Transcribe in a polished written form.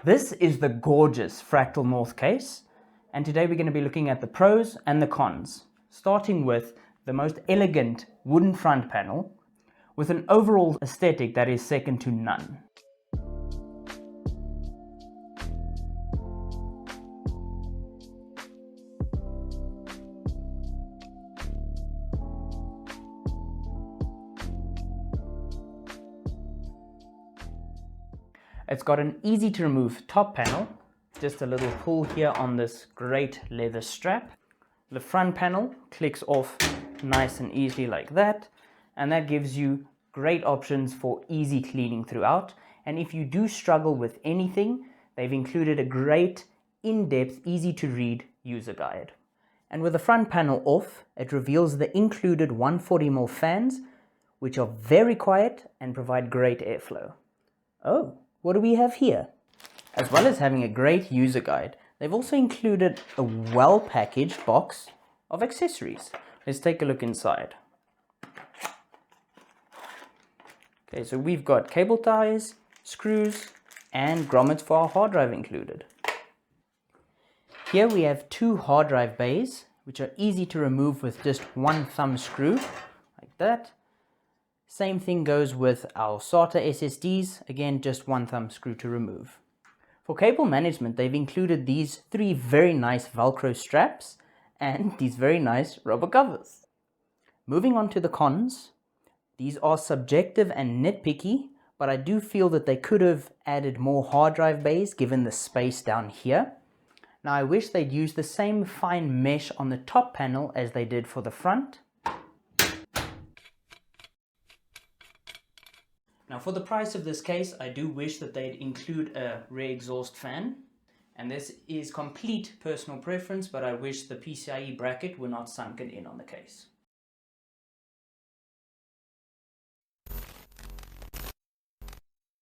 This is the gorgeous Fractal North case, and today we're going to be looking at the pros and the cons, starting with the most elegant wooden front panel with an overall aesthetic that is second to none. It's got an easy to remove top panel, just a little pull here on this great leather strap. The front panel clicks off nice and easily like that, and that gives you great options for easy cleaning throughout. And if you do struggle with anything, they've included a great in-depth, easy to read user guide. And with the front panel off, it reveals the included 140mm fans, which are very quiet and provide great airflow. Oh, what do we have here? As well as having a great user guide, they've also included a well-packaged box of accessories. Let's take a look inside. Okay, so we've got cable ties, screws, and grommets for our hard drive included. Here we have two hard drive bays, which are easy to remove with just one thumb screw, like that. Same thing goes with our SATA SSDs, again just one thumb screw to remove. For cable management, they've included these three very nice Velcro straps and these very nice rubber covers. Moving on to the cons, these are subjective and nitpicky, but I do feel that they could have added more hard drive bays given the space down here. Now I wish they'd used the same fine mesh on the top panel as they did for the front. Now for the price of this case, I do wish that they'd include a rear exhaust fan. And this is complete personal preference, but I wish the PCIe bracket were not sunken in on the case.